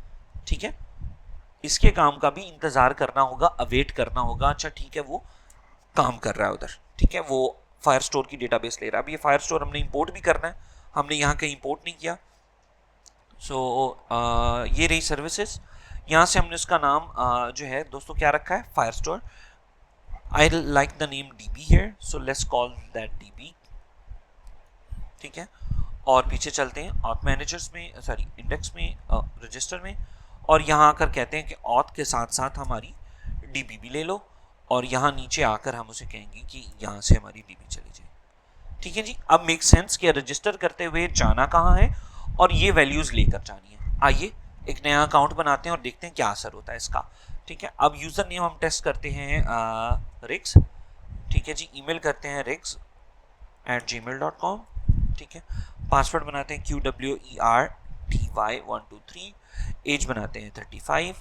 ठीक है, इसके काम का भी इंतजार करना होगा, अवेट करना होगा। अच्छा ठीक है, वो काम कर रहा है उधर। ठीक है, वो फायर स्टोर की डेटाबेस ले रहा है। अब ये फायर स्टोर हमने इंपोर्ट भी करना है, हमने यहाँ कहीं इंपोर्ट नहीं किया। सो ये रही सर्विसेज। यहाँ से हमने उसका नाम जो है दोस्तों क्या रखा है, fire store. I like the name dB here, so let's call that dB. ठीक है, और पीछे चलते हैं ऑथ मैनेजर्स में, सॉरी इंडेक्स में, रजिस्टर में, और यहाँ आकर कहते हैं कि ऑथ के साथ साथ हमारी डीबी भी ले लो, और यहाँ नीचे आकर हम उसे कहेंगे कि यहाँ से हमारी डीबी चली जाए। ठीक है जी, अब मेक सेंस कि रजिस्टर करते हुए जाना कहाँ है और ये वैल्यूज लेकर जानी है। आइए एक नया अकाउंट बनाते हैं और देखते हैं क्या असर होता है इसका। ठीक है, अब यूजर नेम हम टेस्ट करते हैं रिक्स। ठीक है जी, ईमेल करते हैं rigs@gmail.com। ठीक है, पासवर्ड बनाते हैं QWERTY123, एज बनाते हैं 35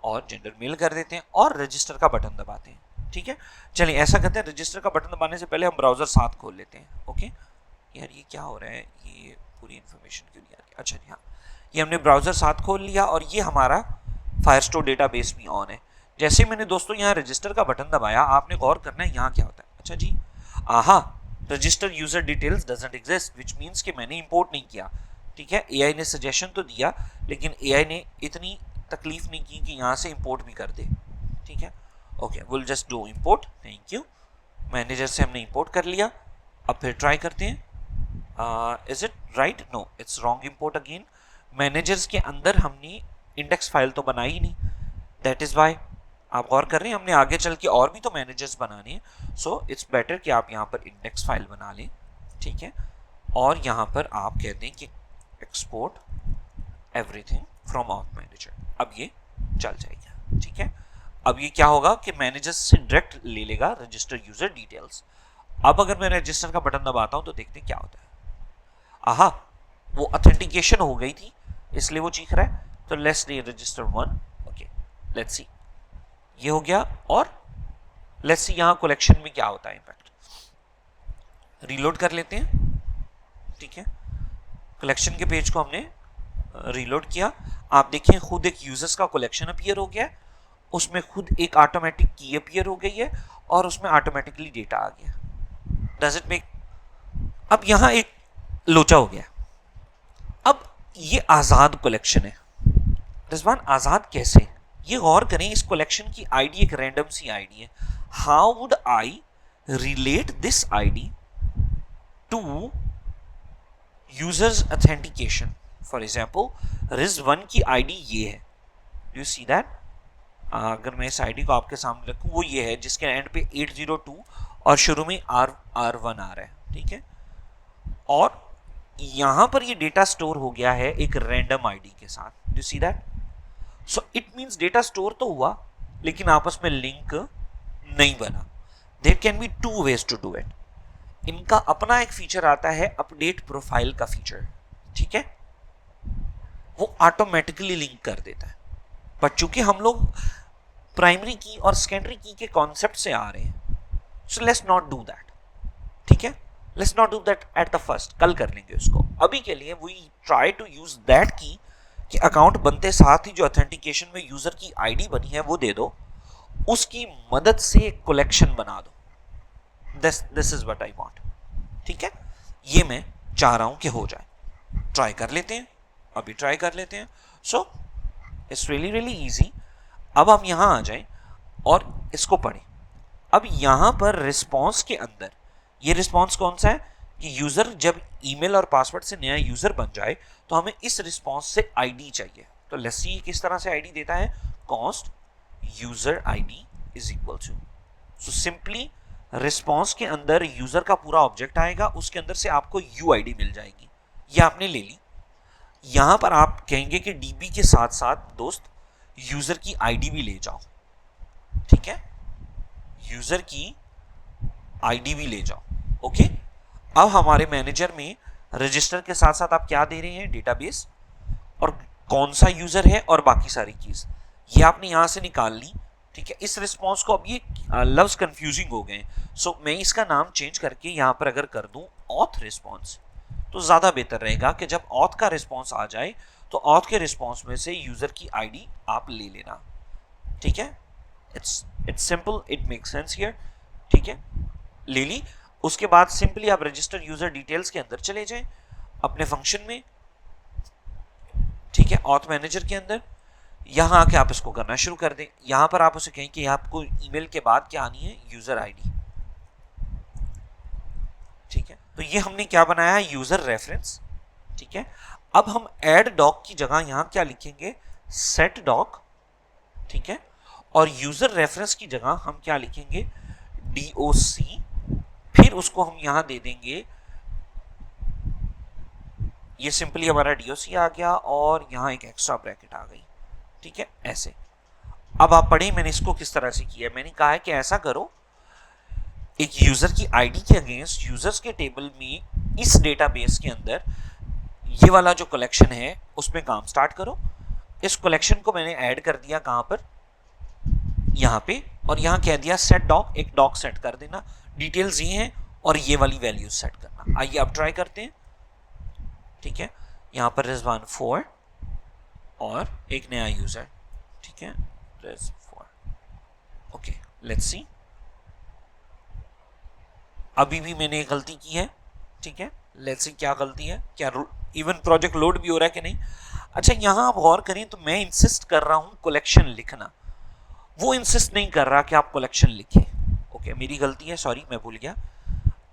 और जेंडर मेल कर देते हैं और रजिस्टर का बटन दबाते हैं। ठीक है, चलिए ऐसा करते हैं, रजिस्टर का बटन दबाने से पहले हम ब्राउजर साथ खोल लेते हैं। ओके, यार ये क्या हो रहा है, ये पूरी इन्फॉर्मेशन क्यों नहीं आ रही। अच्छा हाँ, ये हमने ब्राउजर साथ खोल लिया और ये हमारा फायरस्टोर डेटाबेस भी ऑन है। जैसे मैंने दोस्तों यहाँ रजिस्टर का बटन दबाया, आपने गौर करना है यहाँ क्या होता है। अच्छा जी, आहा, register user details doesn't exist, which means कि मैंने इंपोर्ट नहीं किया। ठीक है, एआई ने सजेशन तो दिया, लेकिन एआई ने इतनी तकलीफ नहीं की कि यहाँ से इंपोर्ट भी कर दे। ठीक है, okay, will just do import, thank you. Manager से हमने इंपोर्ट कर लिया। अब फिर ट्राई करते हैं, is it right, no it's wrong import again. Managers के अंदर हमने इंडेक्स फाइल तो बनाई नहीं, दैट इज वाई। आप गौर कर रहे हैं, हमने आगे चल के और भी तो मैनेजर्स बनाने हैं, सो इट्स बेटर कि आप यहाँ पर इंडेक्स फाइल बना लें। ठीक है, और यहाँ पर आप कहते हैं कि export everything from auth manager. अब ये चल जाएगा। ठीक है, अब ये क्या होगा कि मैनेजर्स से डायरेक्ट ले लेगा रजिस्टर यूजर डिटेल्स। अब अगर मैं रजिस्टर का बटन दबाता हूं तो देखते हैं क्या होता है। आहा, वो ऑथेंटिकेशन हो गई थी इसलिए वो चीख रहा है। तो let's C register 1, okay, let's see, ये हो गया। और लेट्स सी यहाँ कलेक्शन में क्या होता है इम्पैक्ट। रीलोड कर लेते हैं। ठीक है, कलेक्शन के पेज को हमने रीलोड किया। आप देखें खुद एक यूजर्स का कलेक्शन अपीयर हो गया है, उसमें खुद एक ऑटोमेटिक की अपीयर हो गई है और उसमें ऑटोमेटिकली डेटा आ गया। डज इट मेक, अब यहां एक लोचा हो गया। अब ये आजाद कलेक्शन है। रिजवान, आजाद कैसे? ये गौर करें, इस कलेक्शन की आईडी एक रैंडम सी आईडी है। How would I relate this ID to users authentication? For example, रिज1 की आईडी ये है, डू यू सी दैट? अगर मैं इस आईडी को आपके सामने रखूं, वो ये है जिसके एंड पे 802 और शुरू में R1 आ रहा है। ठीक है, और यहां पर ये डेटा स्टोर हो गया है एक रैंडम आईडी के साथ। Do see that? So it means data store तो हुआ लेकिन आपस में लिंक नहीं बना। There can be two ways to do it. इनका अपना एक फीचर आता है अपडेट प्रोफाइल का फीचर। ठीक है, वो ऑटोमेटिकली लिंक कर देता है। बट चूंकि हम लोग प्राइमरी की और सेकेंडरी की के कॉन्सेप्ट से आ रहे हैं, so let's not do that. ठीक है, let's not do that at the first, कल कर लेंगे उसको। अभी के लिए we try to use that की कि अकाउंट बनते साथ ही जो ऑथेंटिकेशन में यूजर की आईडी बनी है वो दे दो, उसकी मदद से कलेक्शन बना दो। This is what I want. ठीक है, ये मैं चाह रहा हूं कि हो जाए। ट्राई कर लेते हैं, अभी ट्राई कर लेते हैं। So it's really easy. अब हम यहां आ जाएं और इसको पढ़ें। अब यहां पर रिस्पॉन्स के अंदर, ये रिस्पॉन्स कौन सा है कि यूजर जब ईमेल और पासवर्ड से नया यूजर बन जाए तो हमें इस रिस्पॉन्स से आईडी चाहिए। तो लेट्स सी किस तरह से आईडी देता है। Const user ID is equal to, so simply response के अंदर यूजर का पूरा ऑब्जेक्ट आएगा, उसके अंदर से आपको यूआईडी मिल जाएगी। ये आपने ले ली। यहां पर आप कहेंगे कि डीबी के साथ साथ दोस्त यूजर की आईडी भी ले जाओ। ठीक है, यूजर की आईडी भी ले जाओ। ओके, अब हमारे मैनेजर में रजिस्टर के साथ साथ आप क्या दे रहे हैं, डेटाबेस और कौन सा यूजर है और बाकी सारी चीज ये आपने यहां से निकाल ली। ठीक है, इस रिस्पॉन्स को अब ये लव्स कंफ्यूजिंग हो गए, सो मैं इसका नाम चेंज करके यहां पर अगर कर दूं ऑथ रिस्पॉन्स, तो ज्यादा बेहतर रहेगा कि जब ऑथ का रिस्पॉन्स आ जाए तो ऑथ के रिस्पॉन्स में से यूजर की आईडी आप ले लेना। ठीक है, it's simple, it make sense here. ठीक है, ले ली। उसके बाद सिंपली आप रजिस्टर यूजर डिटेल्स के अंदर चले जाएं अपने फंक्शन में। ठीक है, ऑथ मैनेजर के अंदर यहां आके आप इसको करना शुरू कर दें। यहां पर आप उसे कहें कि आपको ईमेल के बाद क्या आनी है, यूजर आईडी। ठीक है, तो ये हमने क्या बनाया है, यूजर रेफरेंस। ठीक है, अब हम ऐड डॉक की जगह यहां क्या लिखेंगे, सेट डॉक। ठीक है, और यूजर रेफरेंस की जगह हम क्या लिखेंगे, डीओसी। फिर उसको हम यहां दे देंगे, ये सिंपली हमारा डीओसी आ गया और यहां एक एक्स्ट्रा ब्रैकेट आ गई। ठीक है, ऐसे। अब आप पढ़ें मैंने इसको किस तरह से किया। मैंने कहा है कि ऐसा करो, एक यूजर की आईडी के अगेंस्ट यूजर्स के टेबल में इस डेटाबेस के अंदर ये वाला जो कलेक्शन है उसमें काम स्टार्ट करो। इस कलेक्शन को मैंने ऐड कर दिया कहां पर, यहां पे, और यहां कह दिया सेट डॉक, एक डॉक सेट कर देना। डिटेल्स ये हैं और ये वाली वैल्यूज सेट करना। आइए अब ट्राई करते हैं। ठीक है, यहां पर रिजवान 4 और एक नया यूजर। ठीक है, रिज 4। Okay, let's see. अभी भी मैंने एक गलती की है। ठीक है, लेट्स सी क्या गलती है, क्या इवन प्रोजेक्ट लोड भी हो रहा है कि नहीं। अच्छा, यहां आप गौर करें तो मैं इंसिस्ट कर रहा हूं कलेक्शन लिखना, वो इंसिस्ट नहीं कर रहा कि आप कलेक्शन लिखें। ओके, मेरी गलती है, सॉरी, मैं भूल गया।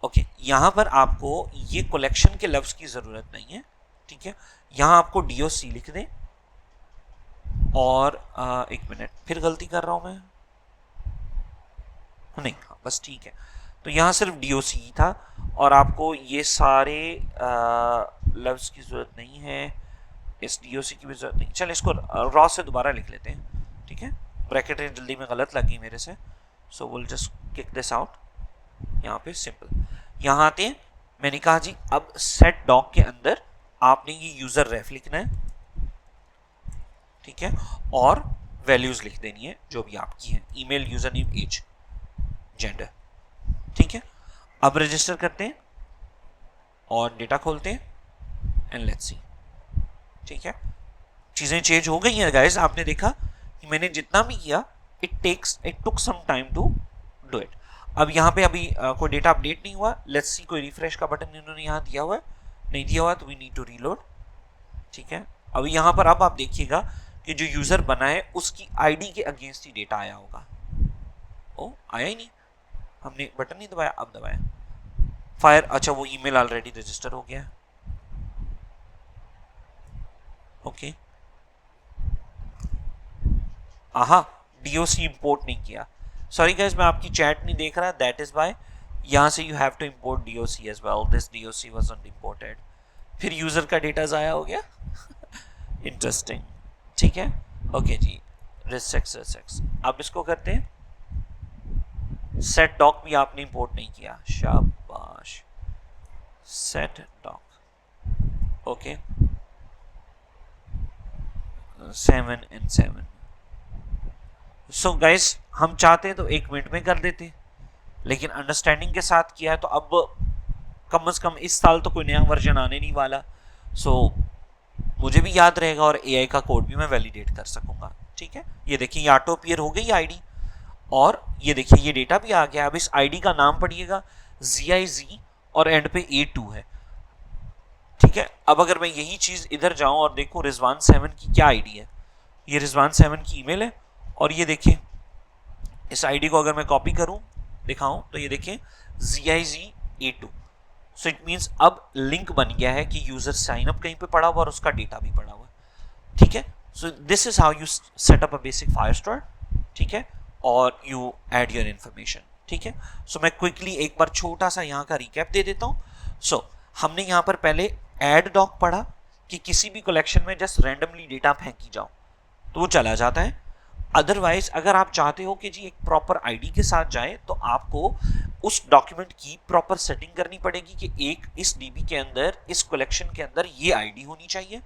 ओके, यहां पर आपको ये कलेक्शन के लफ्ज की जरूरत नहीं है। ठीक है, यहां आपको डीओसी लिख दें। और एक मिनट, फिर गलती कर रहा हूं मैं, नहीं, हाँ, बस ठीक है। तो यहां सिर्फ डीओसी था और आपको ये सारे लफ्ज की जरूरत नहीं है, इस डीओसी की भी जरूरत नहीं। चल इसको रॉ से दोबारा लिख लेते हैं। ठीक है, ब्रैकेट जल्दी में गलत लगी मेरे से, so will just kick this out. यहाँ पे सिंपल, यहाँ आते हैं। मैंने कहा जी अब सेट डॉक के अंदर आपने ये यूजर रेफ लिखना है। ठीक है, और वैल्यूज लिख देनी है जो भी आपकी है, email, user name, age, gender. ठीक है, अब रजिस्टर करते हैं और डेटा खोलते हैं एंड लेट्स सी। ठीक है, चीजें चेंज हो गई हैं गाइस। आपने देखा कि मैंने जितना भी किया, it took some time to do it. अब यहाँ पे अभी कोई डेटा अपडेट नहीं हुआ। लेट्स सी, कोई रिफ्रेश का बटन इन्होंने यहाँ दिया हुआ है, नहीं दिया हुआ तो वी नीड टू रीलोड। ठीक है, अभी यहाँ पर अब आप देखिएगा कि जो यूजर बना है उसकी आईडी के अगेंस्ट ही डेटा आया होगा। ओ, आया ही नहीं, हमने बटन नहीं दबाया, अब दबाया फायर। अच्छा, वो ईमेल ऑलरेडी रजिस्टर हो गया। ओके, आहा, डीओसी इंपोर्ट नहीं किया। सॉरी गाइस, मैं आपकी चैट नहीं देख रहा, दैट इज व्हाई। यहां से you have to import DOC as well, this DOC wasn't imported. फिर यूजर का डेटा जाया हो गया। इंटरेस्टिंग। ठीक है, ओके जी, रिसेक्स। अब इसको करते हैं। सेट डॉक भी आपने इंपोर्ट नहीं किया, शाबाश। Set doc, okay, 7 and 7। So guys, हम चाहते तो 1 मिनट में कर देते, लेकिन अंडरस्टैंडिंग के साथ किया है तो अब कम से कम इस साल तो कोई नया वर्जन आने नहीं वाला। सो मुझे भी याद रहेगा और एआई का कोड भी मैं वैलिडेट कर सकूंगा। ठीक है, ये देखिए, ये ऑटो अपीयर हो गई आईडी और ये देखिए ये डेटा भी आ गया। अब इस आईडी का नाम पढ़िएगा, ZIZ और एंड पे A2 है। ठीक है, अब अगर मैं यही चीज इधर जाऊं और देखूं रिजवान 7 की क्या आईडी है, ये रिजवान 7 की ईमेल है। और ये देखिए, इस आईडी को अगर मैं कॉपी करूं, दिखाऊं, तो ये देखिए ZIZ A2। So it means अब लिंक बन गया है कि यूजर साइन अप कहीं पे पड़ा हुआ और उसका डेटा भी पड़ा हुआ। ठीक है, सो this is how you set up a basic Firestore. ठीक है, और यू ऐड योर इंफॉर्मेशन। ठीक है, सो मैं क्विकली एक बार छोटा सा यहाँ का रिकैप दे देता हूँ। सो हमने यहाँ पर पहले ऐड डॉक पढ़ा कि किसी भी कलेक्शन में जस्ट रैंडमली डेटा फेंकी जाओ तो वो चला जाता है। अदरवाइज अगर आप चाहते हो कि जी एक प्रॉपर आईडी के साथ जाए तो आपको उस डॉक्यूमेंट की प्रॉपर सेटिंग करनी पड़ेगी कि एक इस डीबी के अंदर, इस कलेक्शन के अंदर ये आईडी होनी चाहिए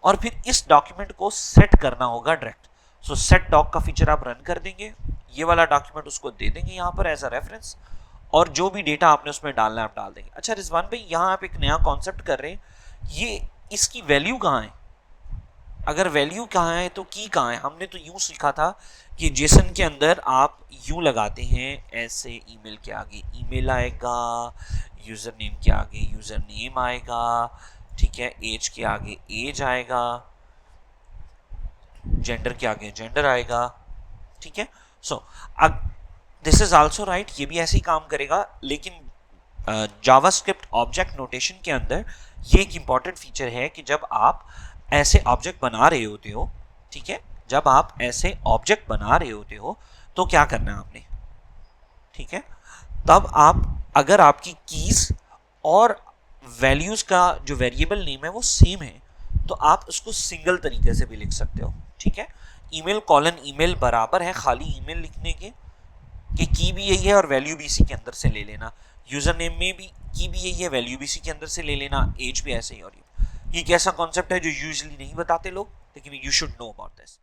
और फिर इस डॉक्यूमेंट को सेट करना होगा डायरेक्ट। सो सेट डॉक का फीचर आप रन कर देंगे, ये वाला डॉक्यूमेंट उसको दे देंगे यहाँ पर एज अ रेफरेंस, और जो भी डेटा आपने उसमें डालना है आप डाल देंगे। अच्छा रिजवान भाई, यहाँ आप एक नया कॉन्सेप्ट कर रहे हैं, ये इसकी वैल्यू कहाँ है? अगर वैल्यू कहाँ है तो की कहाँ है? हमने तो यूं सीखा था कि जेसन के अंदर आप यूं लगाते हैं, ऐसे ईमेल के आगे ईमेल आएगा, यूजर नेम के आगे यूजर नेम आएगा, ठीक है, एज के आगे एज आएगा, जेंडर के आगे जेंडर आएगा। ठीक है, सो दिस इज आल्सो राइट, ये भी ऐसे ही काम करेगा। लेकिन जावास्क्रिप्ट ऑब्जेक्ट नोटेशन के अंदर ये एक इंपॉर्टेंट फीचर है कि जब आप ऐसे ऑब्जेक्ट बना रहे होते हो, ठीक है, जब आप ऐसे ऑब्जेक्ट बना रहे होते हो तो क्या करना है आपने, ठीक है, तब आप अगर आपकी कीज और वैल्यूज का जो वेरिएबल नेम है वो सेम है तो आप उसको सिंगल तरीके से भी लिख सकते हो। ठीक है, ईमेल कॉलन ईमेल बराबर है खाली ईमेल लिखने के, कि की भी यही है और वैल्यू भी इसी के अंदर से ले लेना, यूजर नेम में भी की भी यही है, वैल्यू भी इसी के अंदर से ले लेना, एज भी ऐसे ही। और ये एक ऐसा कॉन्सेप्ट है जो यूजुअली नहीं बताते लोग, लेकिन you should know about this.